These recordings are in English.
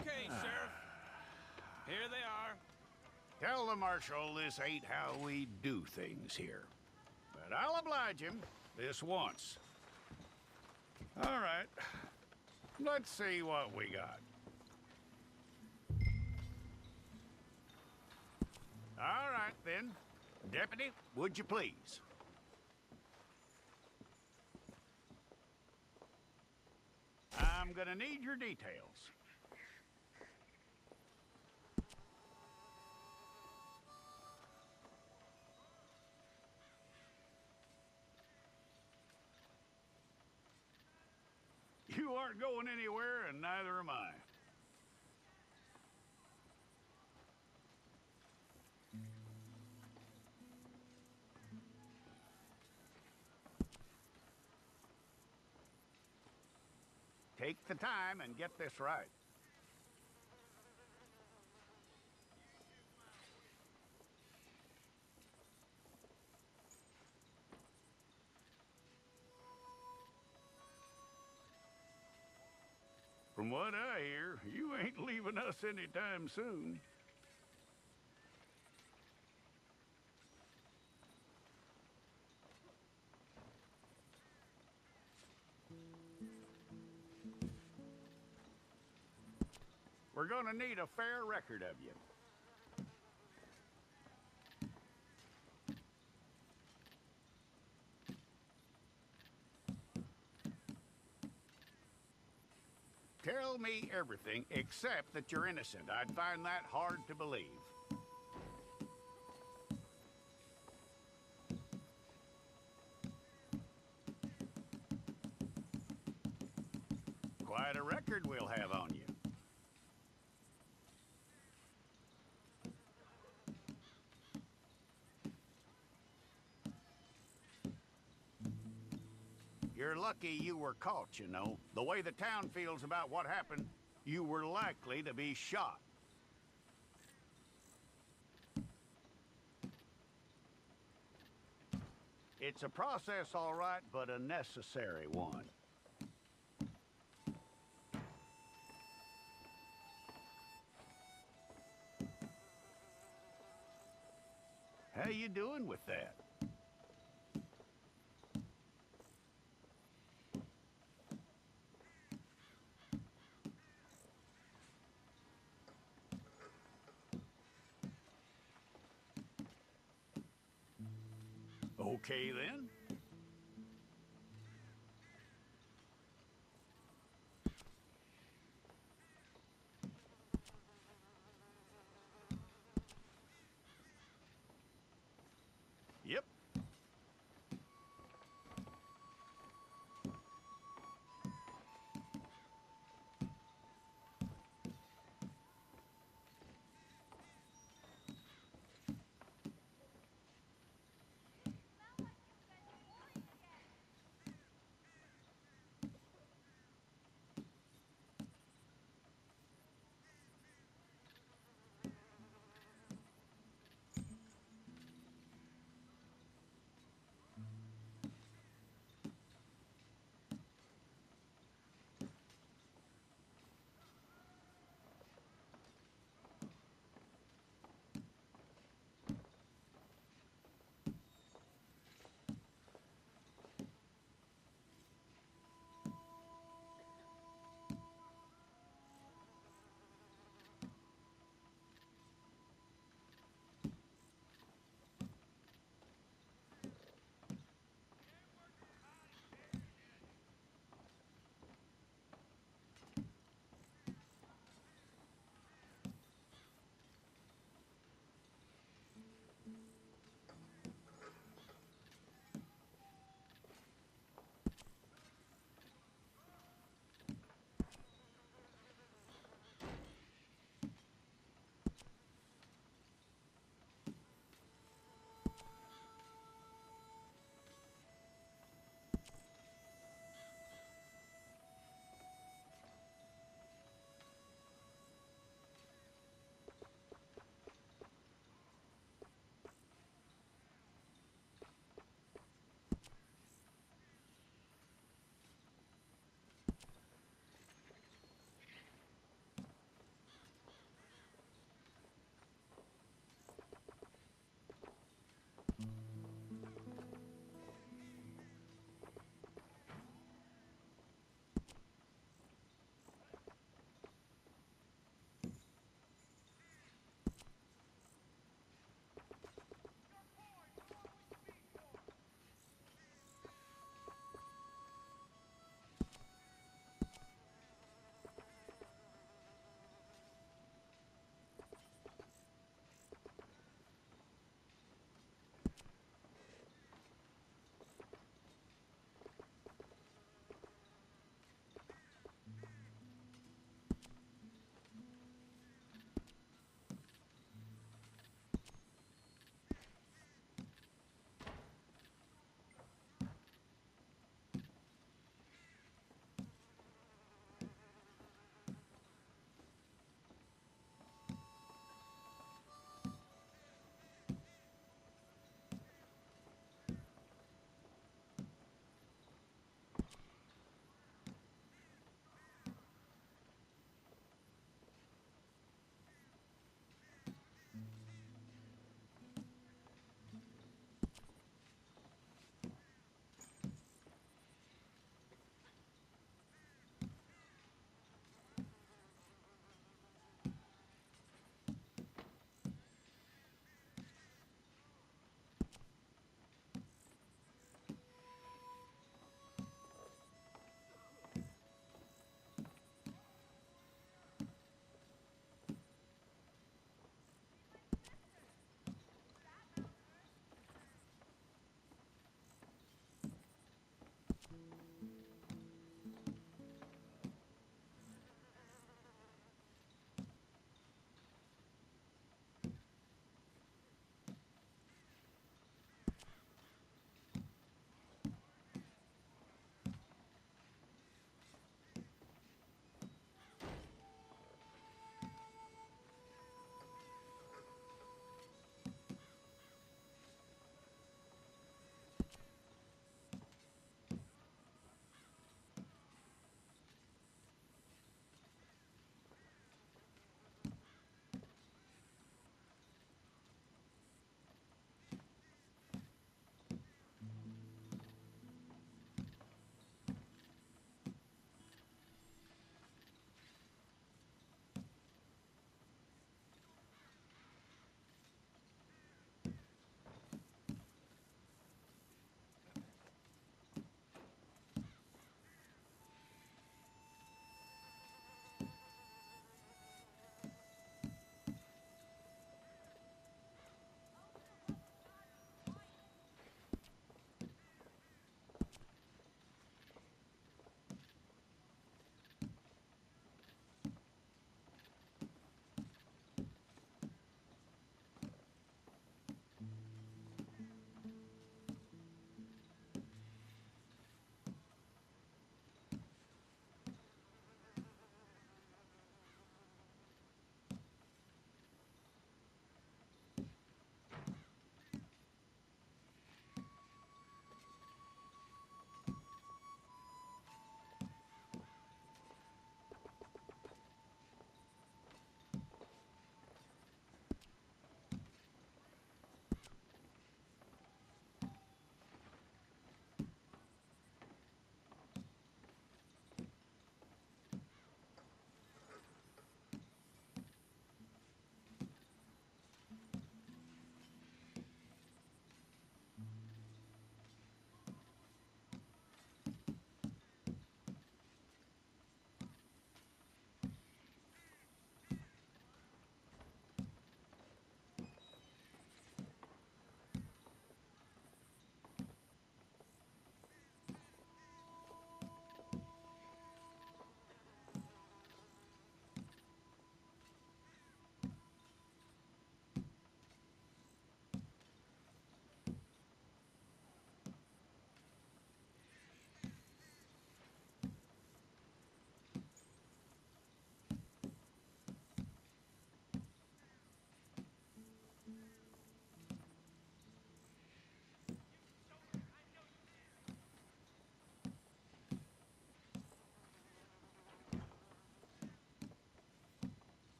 Okay, Sheriff. Here they are. Tell the Marshal this ain't how we do things here. But I'll oblige him this once. All right. Let's see what we got. All right, then. Deputy, would you please? I'm gonna need your details. You aren't going anywhere, and neither am I. Take the time and get this right. From what I hear, you ain't leaving us anytime soon. We're gonna need a fair record of you. Tell me everything except that you're innocent. I'd find that hard to believe. Quite a record we'll have on you. You're lucky you were caught, you know. The way the town feels about what happened, you were likely to be shot. It's a process, all right, but a necessary one. How you doing with that? Okay, then. Yep.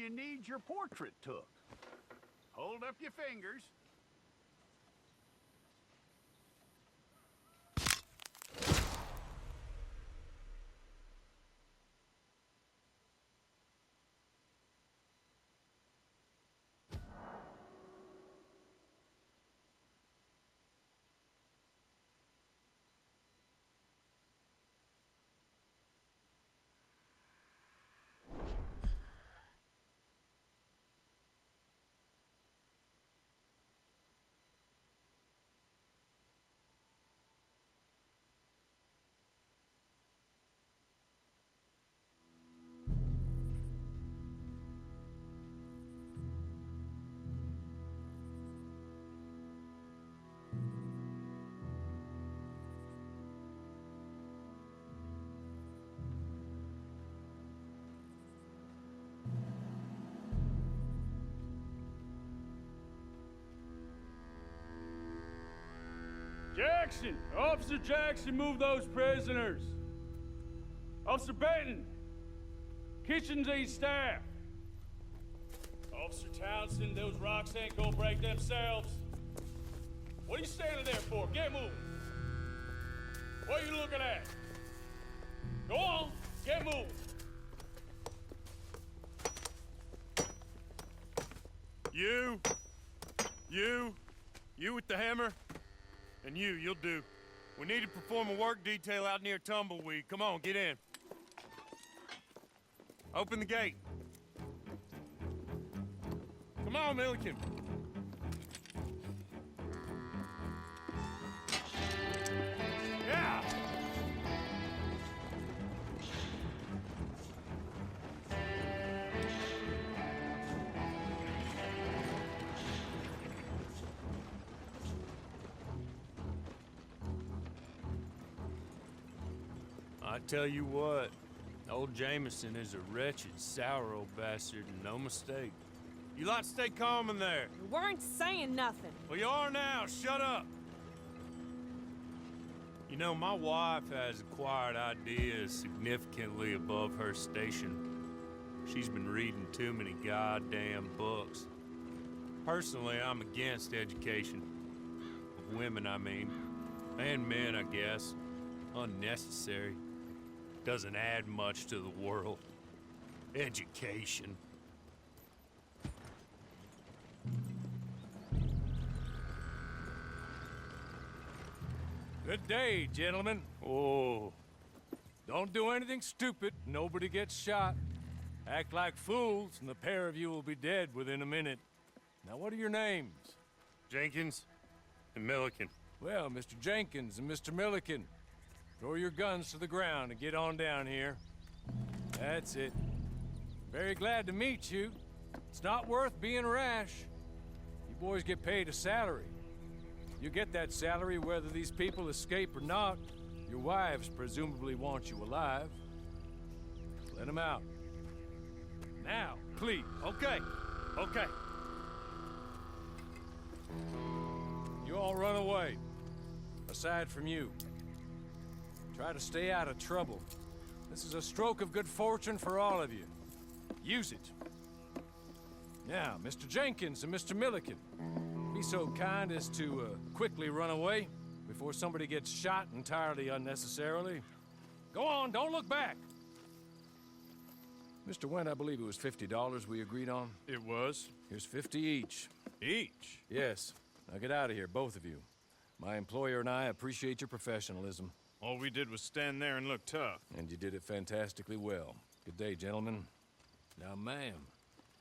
you need your portrait took. Hold up your fingers. Jackson! Officer Jackson, move those prisoners! Officer Benton! Kitchens aid staff! Officer Townsend, those rocks ain't gonna break themselves. What are you standing there for? Get moving! What are you looking at? Go on, get moving! You with the hammer? And you'll do. We need to perform a work detail out near Tumbleweed. Come on, get in. Open the gate. Come on, Milliken. Yeah! I tell you what, old Jameson is a wretched, sour old bastard, and no mistake. You lot stay calm in there. You weren't saying nothing. Well, you are now. Shut up. You know, my wife has acquired ideas significantly above her station. She's been reading too many goddamn books. Personally, I'm against education. Of women, I mean. And men, I guess. Unnecessary. Doesn't add much to the world. Education. Good day, gentlemen. Oh. Don't do anything stupid. Nobody gets shot. Act like fools, and the pair of you will be dead within a minute. Now, what are your names? Jenkins and Milliken. Well, Mr. Jenkins and Mr. Milliken, throw your guns to the ground and get on down here. That's it. Very glad to meet you. It's not worth being rash. You boys get paid a salary. You get that salary whether these people escape or not. Your wives presumably want you alive. Let them out. Now, please. Okay. Okay. You all run away. Aside from you. Try to stay out of trouble. This is a stroke of good fortune for all of you. Use it. Now, Mr. Jenkins and Mr. Milliken, be so kind as to quickly run away before somebody gets shot entirely unnecessarily. Go on, don't look back. Mr. Wendt, I believe it was $50 we agreed on. It was. Here's 50 each. Each? Yes. Now get out of here, both of you. My employer and I appreciate your professionalism. All we did was stand there and look tough. And you did it fantastically well. Good day, gentlemen. Now, ma'am,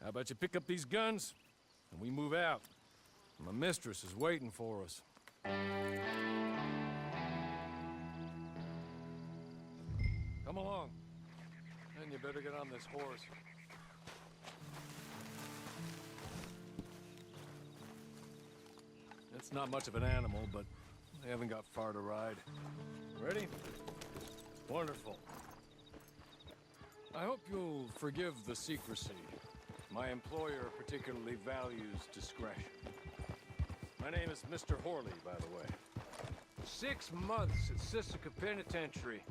how about you pick up these guns and we move out? My mistress is waiting for us. Come along. And you better get on this horse. It's not much of an animal, but they haven't got far to ride. Ready? Wonderful. I hope you'll forgive the secrecy. My employer particularly values discretion. My name is Mr. Horley, by the way. 6 months at Sisika Penitentiary,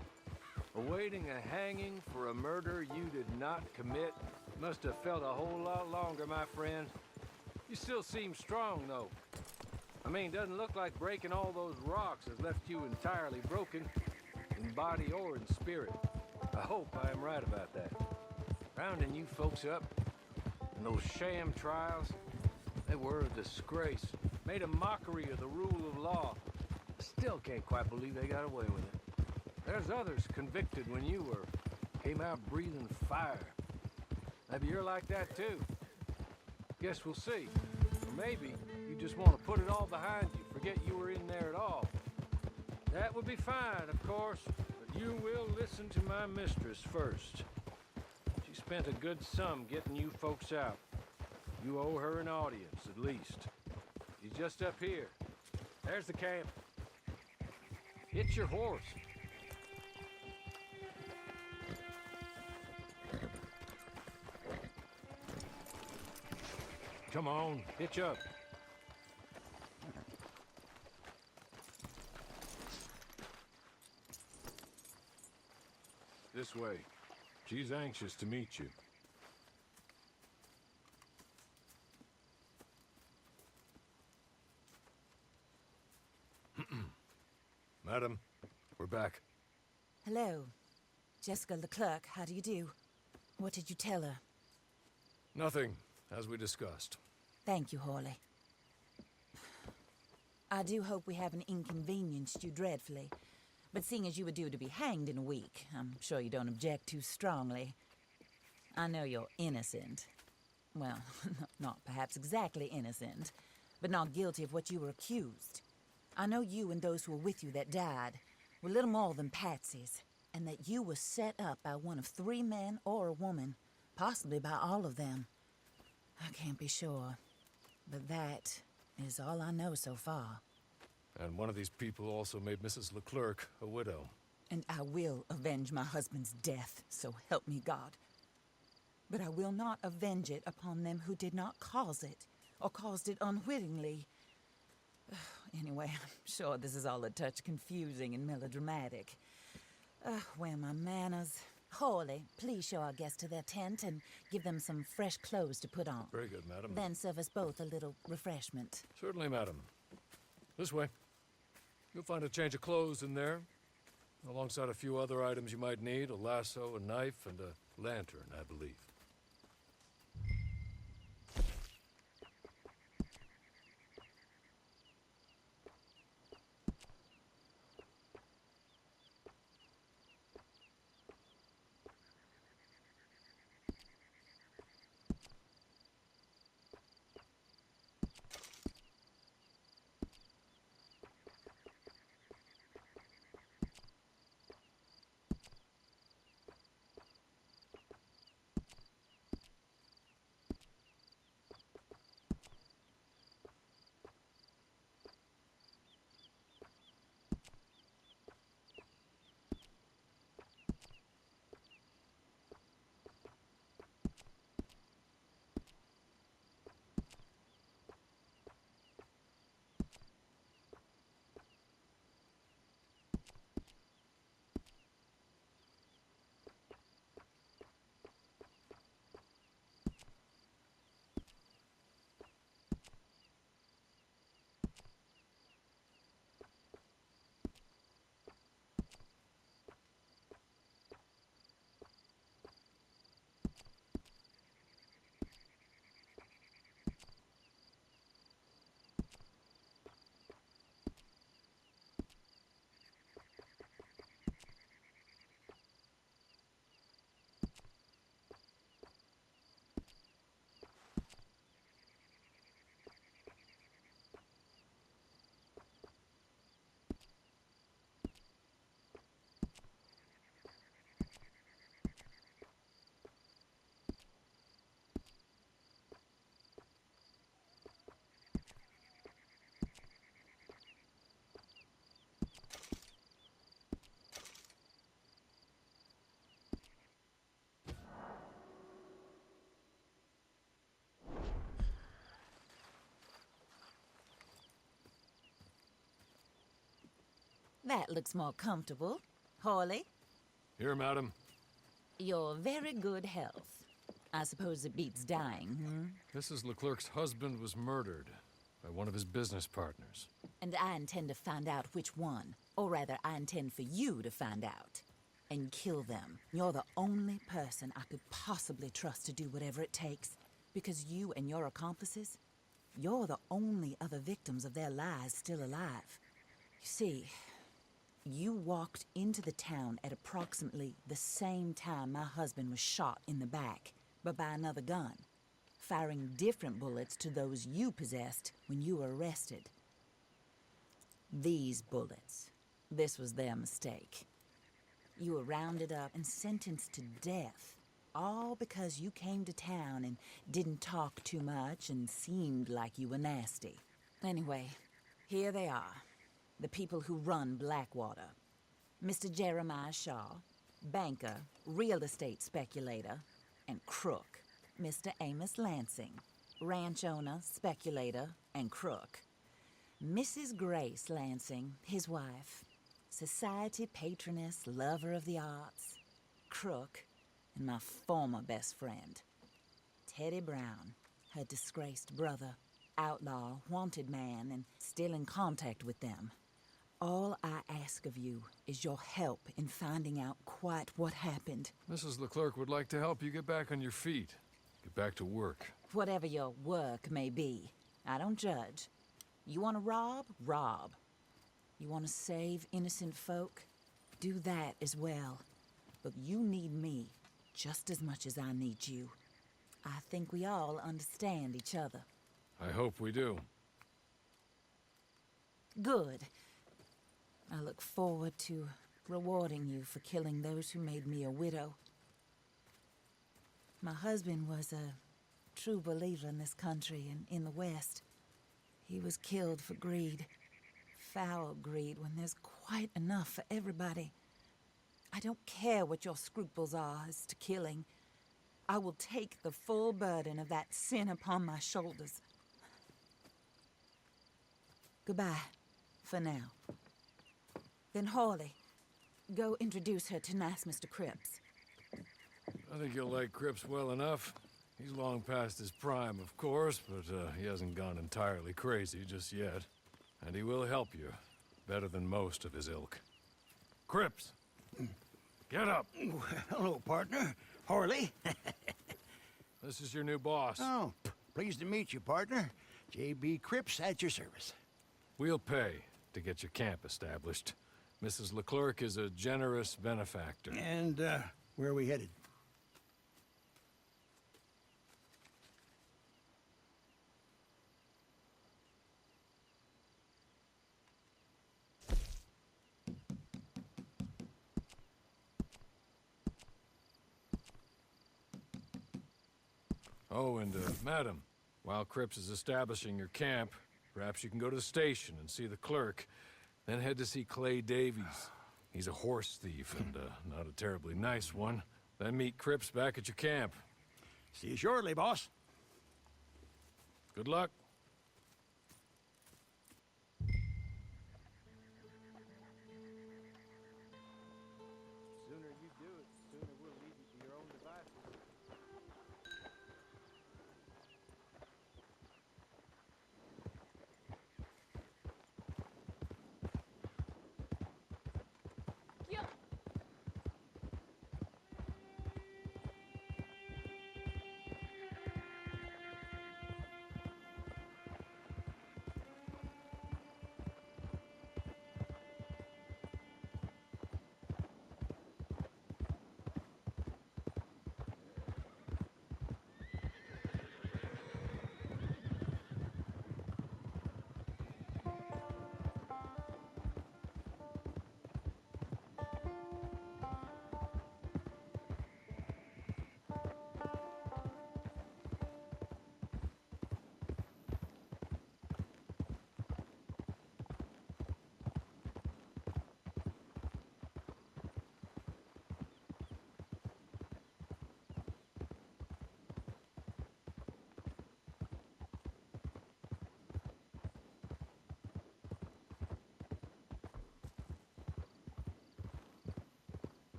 awaiting a hanging for a murder you did not commit Must have felt a whole lot longer, my friend. You still seem strong, though. I mean, doesn't look like breaking all those rocks has left you entirely broken, in body or in spirit. I hope I am right about that. Rounding you folks up, and those sham trials, they were a disgrace. Made a mockery of the rule of law. I still can't quite believe they got away with it. There's others convicted when you were. Came out breathing fire. Maybe you're like that too. Guess we'll see. Or maybe you just want to put it all behind you, forget you were in there at all. That would be fine, of course, but you will listen to my mistress first. She spent a good sum getting you folks out. You owe her an audience, at least. She's just up here. There's the camp. Hitch your horse. Come on, hitch up. This way. She's anxious to meet you. Madam, we're back. Hello. Jessica Leclerc, how do you do? What did you tell her? Nothing, as we discussed. Thank you, Hawley. I do hope we haven't inconvenienced you dreadfully. But seeing as you were due to be hanged in a week, I'm sure you don't object too strongly. I know you're innocent. Well, not perhaps exactly innocent, but not guilty of what you were accused. I know you and those who were with you that died were little more than patsies, and that you were set up by one of 3 men or a woman, possibly by all of them. I can't be sure, but that is all I know so far. And one of these people also made Mrs. Leclerc a widow. And I will avenge my husband's death, so help me God. But I will not avenge it upon them who did not cause it, or caused it unwittingly. Anyway, I'm sure this is all a touch confusing and melodramatic. Where are my manners? Hawley, please show our guests to their tent and give them some fresh clothes to put on. Very good, madam. Then serve us both a little refreshment. Certainly, madam. This way. You'll find a change of clothes in there, alongside a few other items you might need, a lasso, a knife, and a lantern, I believe. That looks more comfortable. Hawley, Here, madam. your very good health. I suppose it beats dying, hmm? Mrs. Leclerc's husband was murdered by one of his business partners. And I intend to find out which one. Or rather, I intend for you to find out. And kill them. You're the only person I could possibly trust to do whatever it takes. Because you and your accomplices, you're the only other victims of their lies still alive. You see, you walked into the town at approximately the same time my husband was shot in the back, but by another gun, firing different bullets to those you possessed when you were arrested. These bullets, this was their mistake. You were rounded up and sentenced to death, all because you came to town and didn't talk too much and seemed like you were nasty. Anyway, here they are, the people who run Blackwater. Mr. Jeremiah Shaw, banker, real estate speculator, and crook. Mr. Amos Lansing, ranch owner, speculator, and crook. Mrs. Grace Lansing, his wife, society patroness, lover of the arts, crook, and my former best friend, Teddy Brown, her disgraced brother, outlaw, wanted man, and still in contact with them. All I ask of you is your help in finding out quite what happened. Mrs. Leclerc would like to help you get back on your feet. Get back to work. Whatever your work may be, I don't judge. You want to rob? Rob. You want to save innocent folk? Do that as well. But you need me just as much as I need you. I think we all understand each other. I hope we do. Good. I look forward to rewarding you for killing those who made me a widow. My husband was a true believer in this country and in the West. He was killed for greed. Foul greed when there's quite enough for everybody. I don't care what your scruples are as to killing. I will take the full burden of that sin upon my shoulders. Goodbye, for now. Then Hawley, go introduce her to nice Mr. Cripps. I think you'll like Cripps well enough. He's long past his prime, of course, but he hasn't gone entirely crazy just yet. And he will help you, better than most of his ilk. Cripps! Get up! Hello, partner. Harley. This is your new boss. Oh, pleased to meet you, partner. J.B. Cripps at your service. We'll pay to get your camp established. Mrs. Leclerc is a generous benefactor. And, where are we headed? Oh, and, madam, while Cripps is establishing your camp, perhaps you can go to the station and see the clerk, then head to see Clay Davies. He's a horse thief and, not a terribly nice one. Then meet Cripps back at your camp. See you shortly, boss. Good luck. Sooner you do it, sooner we'll leave you to your own devices.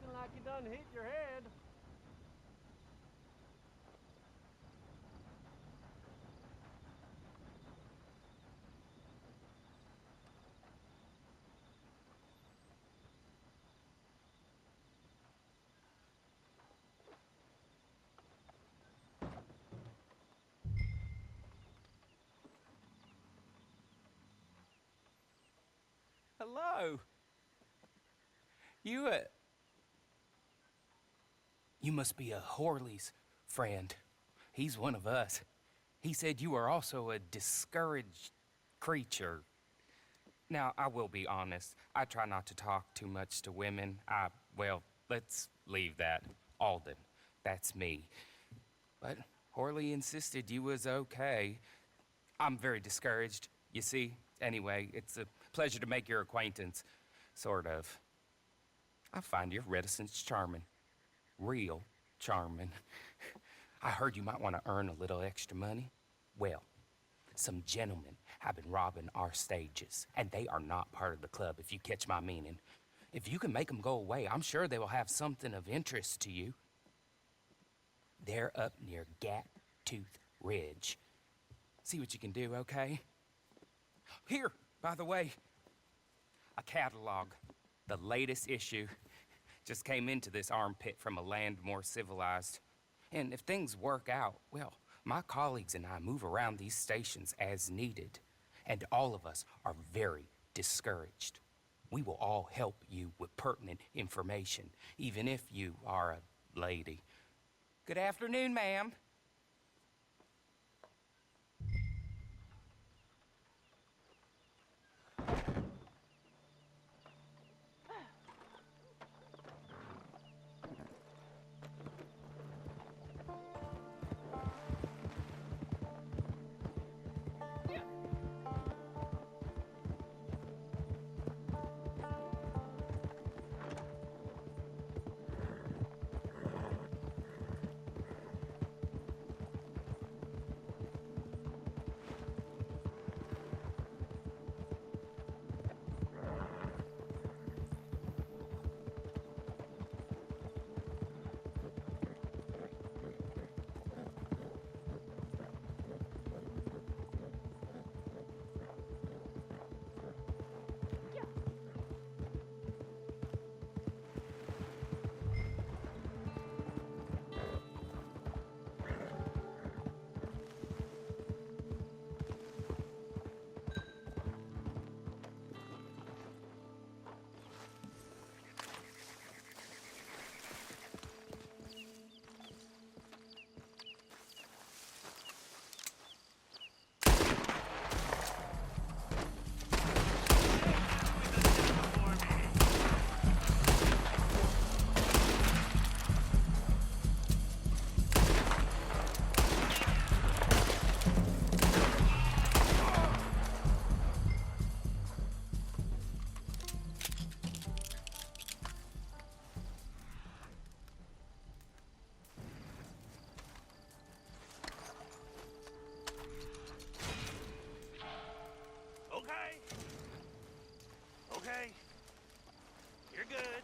looking like you done hit your head. Hello. You must be a Horley's friend. He's one of us. He said you are also a discouraged creature. Now, I will be honest. I try not to talk too much to women. Well, let's leave that. Alden, that's me. But Horley insisted you was okay. I'm very discouraged, you see. Anyway, it's a pleasure to make your acquaintance. Sort of. I find your reticence charming. Real charming. I heard you might want to earn a little extra money. Well, some gentlemen have been robbing our stages, and they are not part of the club, if you catch my meaning. If you can make them go away, I'm sure they will have something of interest to you. They're up near Gat Tooth Ridge. See what you can do, okay? Here, by the way, a catalog. The latest issue. Just came into this armpit from a land more civilized. And if things work out, well, my colleagues and I move around these stations as needed. And all of us are very discouraged. We will all help you with pertinent information, even if you are a lady. Good afternoon, ma'am. Okay. You're good.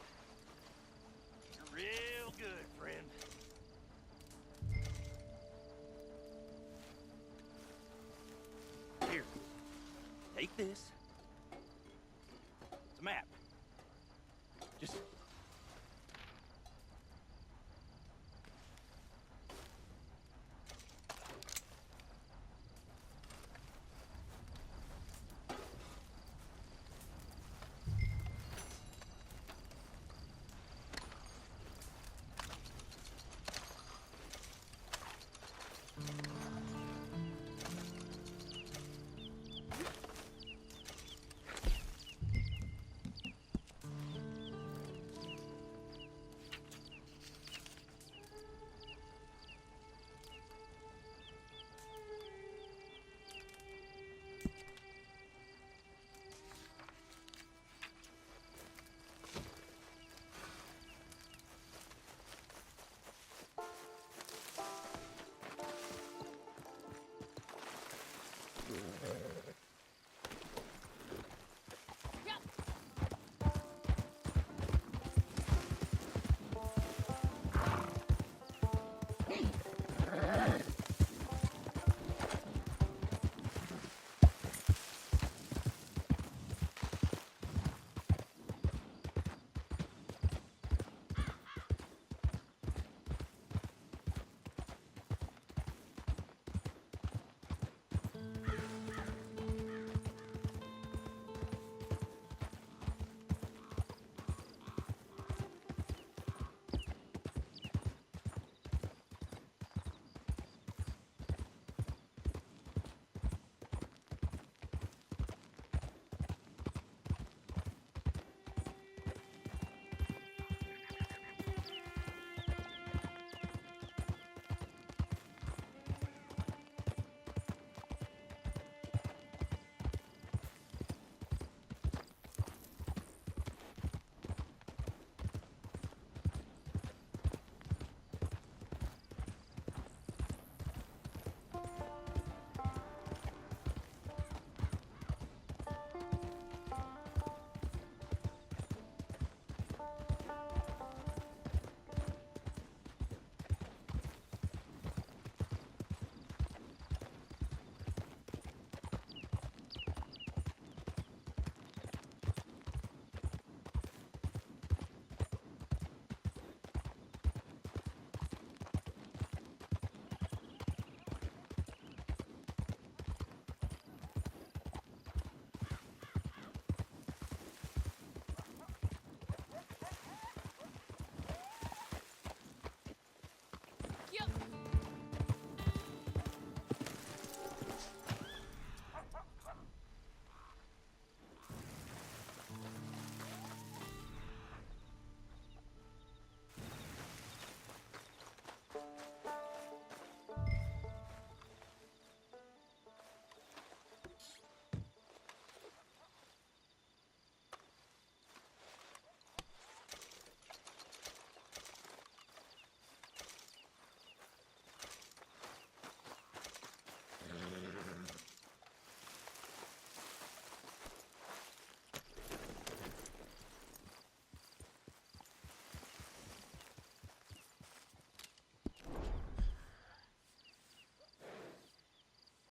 You're real good, friend. Here. Take this.